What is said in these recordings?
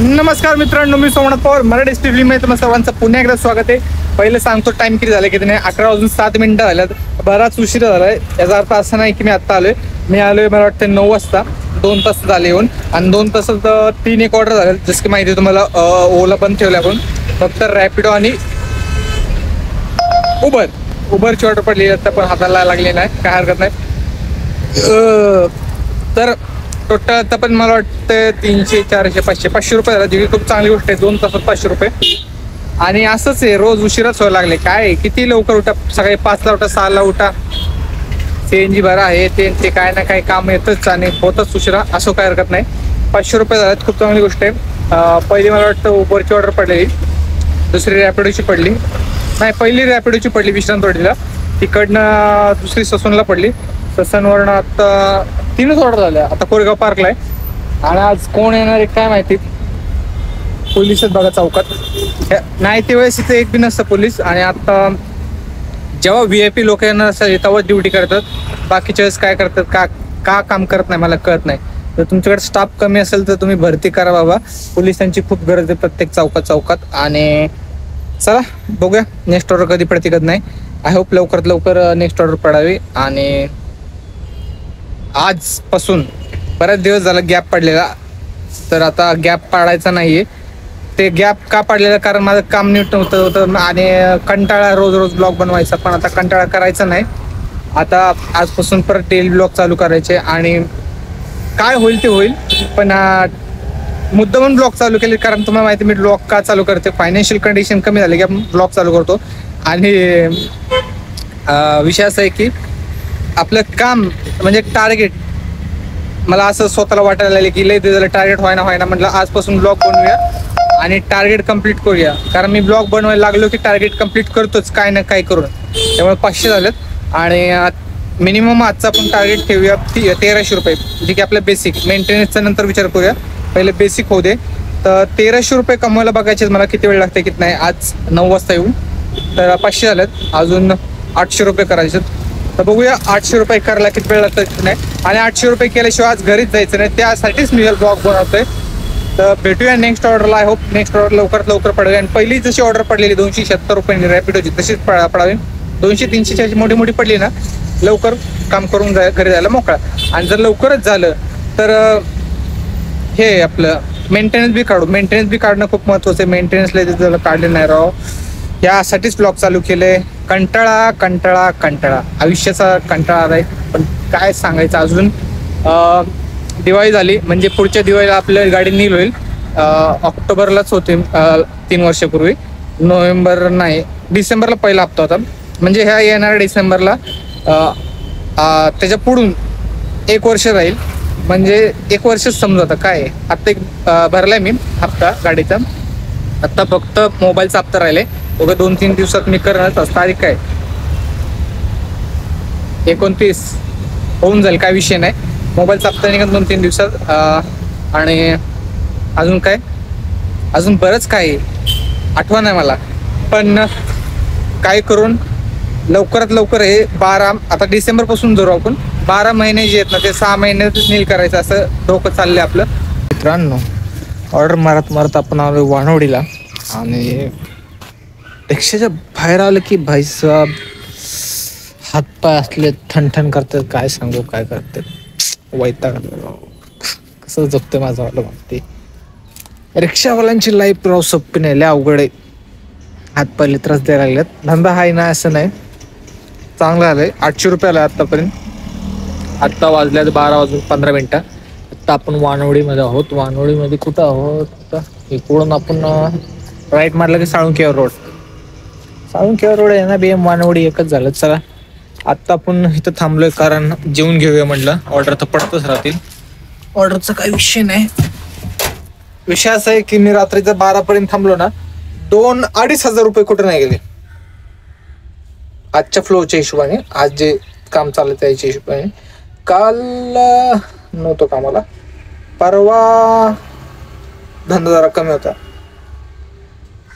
नमस्कार मित्रांनो, मी सोमनाथ पवार मराठी टीव्हीमध्ये तुम्हा सर्वांचं पुन्हा एकदा स्वागत आहे. पहिले सांगतो टाइम किती झाले की त्याने 11:07 झाल्यात. बराच उशीर झालाय. याचा अर्थ असा नाही की मी आत्ता आलोय. मी आलोय मला वाटतं 9 वाजता. 2 तास झाले येऊन आणि 2 तासात 3 एक ऑर्डर झाले. जसं की माहिती तुम्हाला ओला पण ठेवल्या आपण फक्त रॅपिडो आणि उबरची ऑर्डर पडली आता पण हाताला लागली नाही, काय हरकत नाही. तर टोटल आता पण मला वाटतं 300 400 500 रुपये झाला, जी खूप चांगली गोष्ट आहे. 2 तासात 500 रुपये. आणि असंच आहे, रोज उशिराच व्हायला लागले. काय किती लवकर उठा, सकाळी 5ला उठा 6ला उठा, CNG भरा, हे ते काय ना काय काम येतच आणि होतच उशिरा. असं काय हरकत नाही. 500 रुपये झाल्यात, खूप चांगली गोष्ट आहे. पहिली मला वाटतं उबरची ऑर्डर पडलेली, दुसरी रॅपिडोची पडली नाही, पहिली रॅपिडोची पडली विश्रांतवाडीला, तिकडनं दुसरी ससूनला पडली. ससनवरनं आता 3च ऑर्डर झाल्या. आता कोरेगाव पार्कला आहे आणि आज कोण येणार आहे काय माहिती. पोलिसच बघा चौकात नाही, ते वेळेस इथे एक बी नसतं पोलीस. आणि आता जेव्हा VIP लोक येणार असतात तेव्हाच ड्युटी करतात. बाकीच्या वेळेस काय करतात, का काम करत नाही मला कळत नाही. जर तुमच्याकडे स्टाफ कमी असेल तर तुम्ही भरती करा बाबा. पोलिसांची खूप गरज आहे प्रत्येक चौकात. आणि चला बघूया नेक्स्ट ऑर्डर कधी पडते कधी नाही. आय होप लवकरात लवकर नेक्स्ट ऑर्डर पडावी. आणि आजपासून बरेच दिवस झाला गॅप पडलेला, तर आता गॅप पाडायचा नाहीये. ते गॅप का पाडलेलं कारण माझं काम नीट होतं आणि कंटाळा रोज ब्लॉग बनवायचा, पण आता कंटाळा करायचा नाही. आता आजपासून परत डेली ब्लॉग चालू करायचे आणि काय होईल ते होईल. पण मुद्दामून ब्लॉग चालू केले कारण तुम्हाला माहिती मी ब्लॉग का चालू करते. फायनान्शियल कंडिशन कमी झाली की आपण ब्लॉग चालू करतो. आणि विषय असा आहे की आपलं काम म्हणजे टार्गेट, मला असं स्वतःला वाटायला लागले की लय दिवसाला टार्गेट व्हायना म्हटलं आजपासून ब्लॉग बनवूया आणि टार्गेट कम्प्लीट करूया. कारण मी ब्लॉग बनवायला लागलो की टार्गेट कम्प्लीट करतोच काय ना काय करून. त्यामुळे 500 झालेत आणि मिनिमम आजचा आपण टार्गेट ठेवूया 1300 रुपये, जे की आपल्या बेसिक मेंटेनन्सचा नंतर विचार करूया, पहिले बेसिक होऊ दे. तर 1300 रुपये कमवायला बघायचे मला किती वेळ लागते किती नाही. आज 9 वाजता येऊन तर 500 झालेत, अजून 800 रुपये करायचे. तर बघूया 800 रुपये करायला किती वेळ लागतात नाही. आणि 800 रुपये केल्याशिवाय आज घरीच जायचं नाही, त्यासाठीच मी ब्लॉग बनवतोय. तर भेटूया नेक्स्ट ऑर्डरला. आय होप नेक्स्ट ऑर्डर लवकरात लवकर पडावी. आणि पहिली जशी ऑर्डर पडलेली 276 रुपयांनी रॅपिडोची तशीच पडावी. 200-300 मोठी पडली ना, लवकर काम करून घरी जायला मोकळा. आणि जर लवकरच झालं तर हे आपलं मेंटेनन्स बी काढणं खूप महत्त्वाचं आहे. मेंटेनन्सला काढले नाही राव, यासाठीच ब्लॉग चालू केले. कंटाळा आयुष्याचा कंटाळा आलाय. पण काय सांगायचं, अजून दिवाळी झाली म्हणजे पुढच्या दिवाळीला आपल्या गाडी नील होईल. ऑक्टोबरलाच होते 3 वर्षापूर्वी. नोव्हेंबर नाही, डिसेंबरला पहिला हप्ता होता. म्हणजे ह्या येणाऱ्या डिसेंबरला त्याच्या पुढून 1 वर्ष राहील. म्हणजे 1 वर्षच समजा. काय आता एक भरलाय मी हप्ता गाडीचा. आता फक्त मोबाईलचा हप्ता राहिलाय. 2-3 दिवसात मी करणार. तारीख काय 29 होऊन जाईल, काय विषय नाही. मोबाईलचा हप्ता निघत 2-3 दिवसात. आणि अजून काय, अजून बरंच काय आठवण आहे मला. पण काय करून लवकरात लवकर हे 12 आता डिसेंबर पासून धरू आपण 12 महिने जे आहेत ना ते 6 महिन्यातच नील करायचं असं डोकं चाललंय आपलं. मित्रांनो, ऑर्डर मारत आपण आलो वानवडीला आणि रिक्षाच्या बाहेर आलं की भाईसाहेब हातपाय असले ठणठण करतात. काय सांगू काय करतात, वैताग कसं जगतोय माझं वाटलं म्हणते. रिक्षावाल्यांची लाईफ राव सोपी नाही, लय अवघड आहे. हातपायले त्रास द्यायला लागल्यात. धंदा हाय ना असं नाही, चांगलं आलंय. 800 रुपये आला आत्तापर्यंत. आत्ता वाजल्यात 12:15. आत्ता आपण वानवडीमध्ये आहोत. वानवडीमध्ये कुठं आहोत, इकडून आपण राईट मारलं की साळुंकेवर रोड आहे ना. BM वानवडी एकच झालं. चला आत्ता आपण इथं थांबलोय कारण जेवून घेऊया म्हटलं. ऑर्डर तर पडतच राहतील, ऑर्डरचा काही विषय नाही. विषय असा आहे की मी रात्रीचा 12 पर्यंत थांबलो ना, 2-2.5 हजार रुपये कुठे नाही गेले आजच्या फ्लोच्या हिशोबाने. आज जे काम चाललं त्याच्या हिशोबाने. काल नव्हतं कामाला, परवा धंदा जरा कमी होता.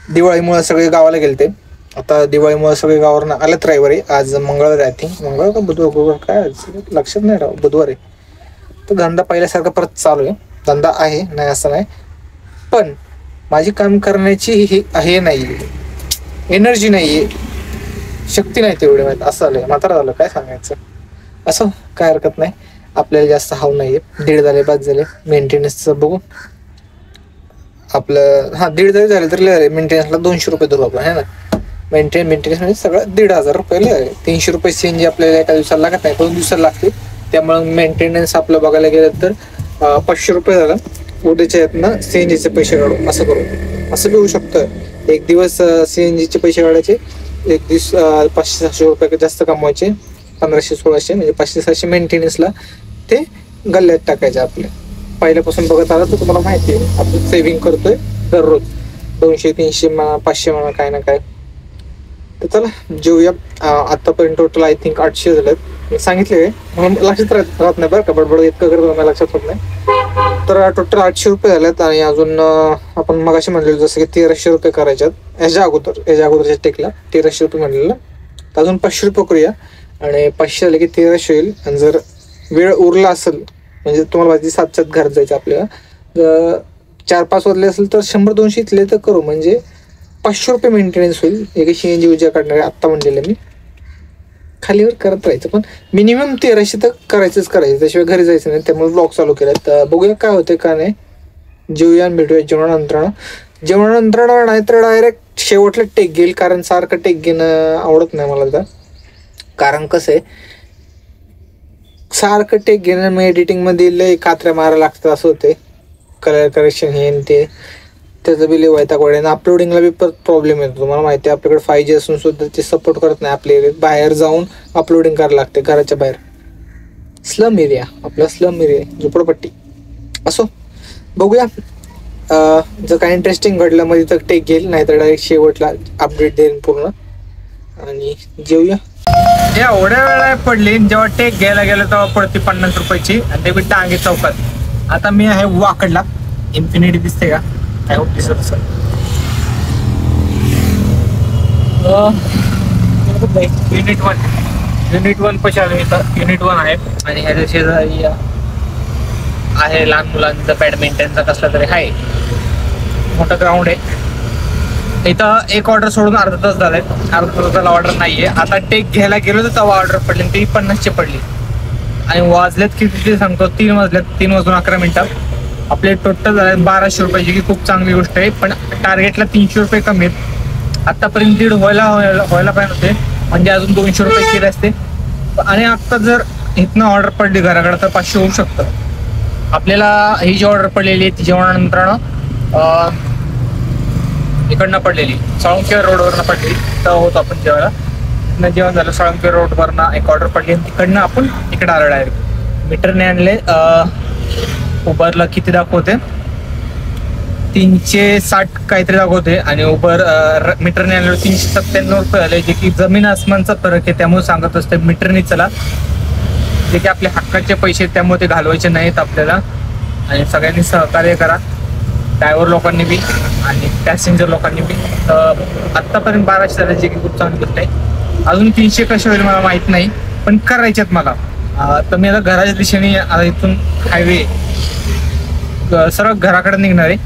दिवाळीमुळे सगळे गावाला गेलते. आता दिवाळीमुळे सगळे गावावरनं आलेत रविवारी. आज मंगळवार आहे, मंगळवार का बुधवार काय लक्षात नाही बुधवार आहे. तर धंदा पहिल्यासारखा परत चालू आहे. धंदा आहे, नाही असं नाही. पण माझी काम करण्याची हे नाही, एनर्जी नाहीये, शक्ती नाही तेवढी माहिती, असं झालंय. मात्र झालं काय सांगायचं. असं काय हरकत नाही, आपल्याला जास्त हाव नाहीये. 1.5 झाले, 5 झाले. मेंटेनन्सचं बघू आपलं. हा 1.5 झाले तर मेंटेनन्सला 200 रुपये धरू आपण, है ना. मेंटेनन्स म्हणजे सगळं 1.5 रुपये. 300 रुपये CNG आपल्याला एका दिवसाला लागत नाही, 2 दिवसाला लागते. त्यामुळे मेंटेनन्स आपलं बघायला गेलं तर 500 रुपये झालं. उद्याच्या यातनं CNGचे पैसे काढू, असं करू. असं बी होऊ शकतं. एक दिवस CNGचे पैसे काढायचे, एक दिवस 500-600 रुपये जास्त कमवायचे, 1500-1600 म्हणजे 500-600 मेंटेनन्सला ते गल्ल्यात टाकायचे. आपल्या पहिल्यापासून बघत आला तर तुम्हाला माहिती आहे आपण सेव्हिंग करतोय दररोज 200-300 म्हणा, 500 म्हणा, काय ना काय. तर चला जेवूया. आतापर्यंत टोटल आय थिंक 800 झालेत. मी सांगितले म्हणून लक्षात राहत नाही बरं का, बडबड इतकं करत मला लक्षात होत नाही. तर टोटल 800 रुपये झालेत. आणि अजून आपण मगाशी म्हणलेलं जसं की 1300 रुपये करायच्यात याच्या अगोदरच्या टेकला 1300 रुपये म्हणलेलं. तर अजून 500 रुपये करूया आणि 500 झाले की 1300 होईल. आणि जर वेळ उरला असेल म्हणजे तुम्हाला माहिती 7च्यात घरात जायचं आपल्याला, जर 4-5 वाजले असेल तर 100-200 इथले तर करू, म्हणजे 500 रुपये मेंटेनन्स होईल. एक CNG ऊर्जा काढणारे आत्ता म्हणलेलं मी, खालीवर करत राहायचं. पण मिनिमम 1300 तर करायचं, त्याशिवाय घरी जायचं नाही. त्यामुळे ब्लॉग चालू केला. तर बघूया काय होते का नाही. जेवूया आणि भेटूया जेवणानंतर नाही तर डायरेक्ट शेवटला टेक घेईल, कारण सारखं टेक घेणं आवडत नाही मला. तर कारण कसं आहे, सारखं टेक घेणं मग एडिटिंगमध्ये लय कात्र्या मारायला लागतं, असं होते. कलर करेक्शन हे आणि ते, त्याचं बी लय वैताग वाढेल. अपलोडिंगला बी परत प्रॉब्लेम येतो. तुम्हाला माहिती आहे आपल्याकडे 5G असून सुद्धा ते सपोर्ट करत नाही. आपल्या एरियात बाहेर जाऊन अपलोडिंग करायला लागते, घराच्या बाहेर. स्लम एरिया, आपला स्लम एरिया, झोपडपट्टी. असो बघूया. जर काही इंटरेस्टिंग घडलं मध्ये तर टेक घेईल, नाहीतर डायरेक्ट शेवटला अपडेट देईन पूर्ण. आणि जेवूया. एवढ्या वेळा पडली जेव्हा टेक घ्यायला गेलं तेव्हा पडते 50 रुपयाची, आणि ते बी टांगे चौकात. आता मी आहे वाकडला. इन्फिनिटी दिसते का? आय होप दिसत असेल. युनिट 1 पशी आलो इथं. युनिट 1 आहे आणि ह्याच्या शेजारी आहे लहान मुलांचं बॅडमिंटनचा कसला तरी आहे, मोठं ग्राउंड आहे. इथं एक ऑर्डर सोडून अर्धा तास झालाय. अर्धा तासाला ऑर्डर नाहीये. आता टेक घ्यायला गेलो तर तेव्हा ऑर्डर पडली, ती 50ची पडली. आणि वाजल्यात किती ते सांगतो, 3 वाजल्यात. 3 वाजून 11 मिनिटात आपले टोटल झाले 1200 रुपयाची, की खूप चांगली गोष्ट आहे. पण टार्गेटला 300 रुपये कमी आहेत. आतापर्यंत 1.5 व्हायला पाहिजे होते, म्हणजे अजून 200 रुपये केले असते. आणि आत्ता जर इथनं ऑर्डर पडली घराकडे तर 500 होऊ शकतं. आपल्याला ही जी ऑर्डर पडलेली आहे ती जेवणानंतर इकडनं पडलेली, साळुंके रोडवरनं पडली. तर होतो आपण जेवायला, जेवण झालं. साळुंके रोडवरनं एक ऑर्डर पडली आणि तिकडनं आपण इकडे आलो डायरेक्ट. मीटरने आणले. उबरला किती दाखवते, 360 काहीतरी दाखवते. आणि उबर मीटरने आणले 397 रुपये आले, जे की जमीन आसमानचा फरक आहे. त्यामुळे सांगत असते मीटरने चला, जे की आपले हक्काचे पैसे, त्यामुळे ते घालवायचे नाहीत आपल्याला. आणि सगळ्यांनी सहकार्य करा, ड्रायव्हर लोकांनी बी आणि पॅसेंजर लोकांनी बी. तर आत्तापर्यंत 1200 झाले, जे की खूप चांगली गोष्ट आहे. अजून 300 कसे होईल मला माहीत नाही, पण करायच्यात मला. तर मी आता घराच्या दिशेने, आता इथून हायवे सरळ घराकडे निघणार आहे.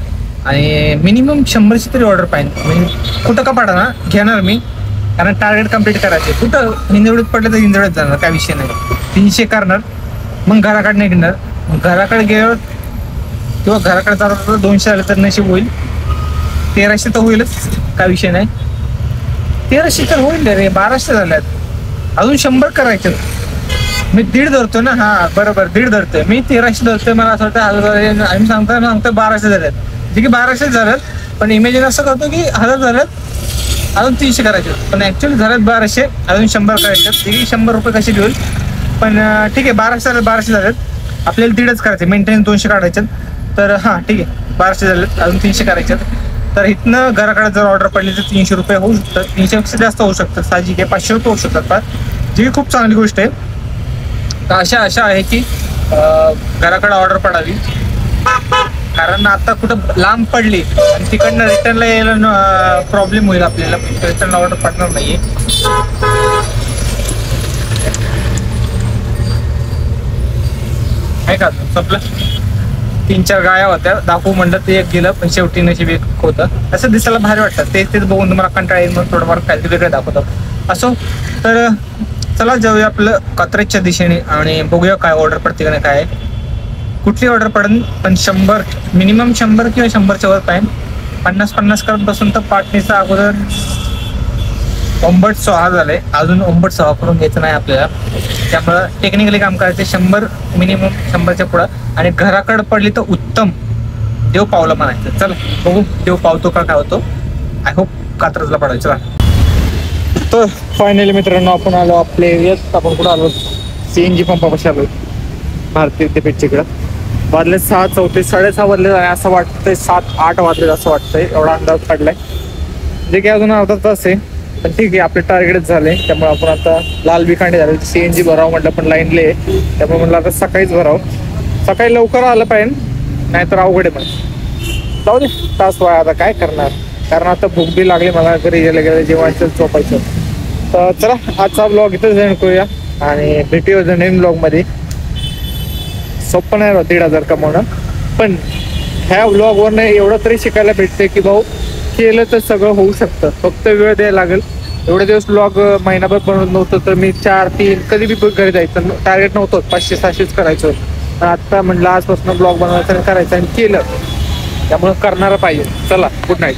आणि मिनिमम 100ची तरी ऑर्डर पाहिजे. म्हणजे कुठं का पाडा ना घेणार मी, कारण टार्गेट कम्प्लीट करायचे. कुठं हिंदवडीत पडलं तर हिंदवडीत जाणार, काय विषय नाही. 300 करणार, मग घराकडे निघणार. घराकडे गेल्यावर किंवा घराकडे जातात 200 आले तर नशीब होईल. 1300 तर होईलच, काय विषय नाही. 1300 तर होईल रे. 1200 झाल्यात, अजून 100 करायचे. मी 1.5 धरतो ना. हा बरोबर, 1.5 धरतोय मी. 1300 धरतोय. मला असं वाटतं 1000 आम्ही सांगतोय 1200 झाल्यात, जे की 1200 झाल्यात. पण इमेजिन असं करतो की 1000 झाल्यात, अजून 300 करायचे. पण ऍक्च्युअली झाल्यात 1200, अजून 100 करायचे. जे की 100 रुपये कसे घेऊन. पण ठीक आहे, 1200 झाल्यात. आपल्याला 1.5च करायचे. मेंटेनन्स 200 काढायचे. तर हां ठीक आहे, 1200 झालेत, अजून 300 करायचे. तर इथनं घराकडे जर ऑर्डर पडली तर 300 रुपये होऊ शकतात. 300पेक्षा जास्त होऊ शकतात. साहजिक आहे. 500 रुपये होऊ शकतात, जी खूप चांगली गोष्ट आहे. तर अशा आहे की घराकडे ऑर्डर पडावी, कारण आता कुठं लांब पडली आणि तिकडनं रिटर्नला यायला प्रॉब्लेम होईल आपल्याला. रिटर्नला ऑर्डर पडणार नाहीये. आहे का संपलं? 3-4 गाया होत्या, दाखवू म्हणलं ते एक गेलं, पण शेवटी नशीब एक होतं. असं दिसायला भारी वाटतं, तेच बघून तुम्हाला कंटाळा येईल म्हणून थोडंफार काहीतरी वेगळं दाखवतो. असो तर चला जाऊया आपलं कात्रजच्या दिशेने आणि बघूया काय ऑर्डर पडते का काय, कुठली ऑर्डर पडेल. पण 100 मिनिमम 100 किंवा 100च्या वर पाहिजे. 50-50 करत बसून तर पाटणीचा अगोदर 9:06 झालंय, अजून 9:06 करून घ्यायचं नाही आपल्याला. त्यामुळं टेक्निकली काम करायचं 100 मिनिमम, 100च्या पुढं. आणि घराकडे पडली तर उत्तम, देव पावलं म्हणायचं. चल बघू देव पावतो का काय होतो. आय होप कात्रजला पडायचं. तर फायनली मित्रांनो आपण आलो आपल्या एरियात. आपण कुठं आलो, CNG पंपापाशी आलो, भारतीय विद्यापीठच्या इकडं. वाजले 6:34, 6:30 वाजले असं वाटतंय, 7-8 वाजले असं वाटतंय, एवढा अंदाज काढलाय. जे की अजून अर्धा तास आहे, पण ठीक आहे आपले टार्गेटच झाले. त्यामुळे आपण आता लाल बिखांडे झाले, CNG भरावं म्हटलं, पण लाईनले त्यामुळे म्हटलं आता सकाळीच भरावं. सकाळी लवकर आलं पाहिजे, नाहीतर अवघड आहे. पण जाऊ दे, तास वाया आता काय करणार, कारण आता भूक बी लागली मला, घरी गेलं गेलं जेवायचं झोपायचं. तर चला आजचा ब्लॉग इथंच एंड करूया आणि भेटूया नवीन ब्लॉगमध्ये. सोपं नाही 1,500 कमवणं, पण ह्या ब्लॉगवरनं एवढं तरी शिकायला भेटते की भाऊ केलं तर सगळं होऊ शकतं, फक्त वेळ द्यायला लागेल. एवढे दिवस ब्लॉग महिनाभर बनवत नव्हतं, तर मी 4-3 कधी बी घरी जायचं, टार्गेट नव्हतं 500-600च करायचं. पण आता म्हटलं आजपासून ब्लॉग बनवायचं आणि करायचं, आणि केलं, त्यामुळे करणारं पाहिजे. चला गुड नाईट.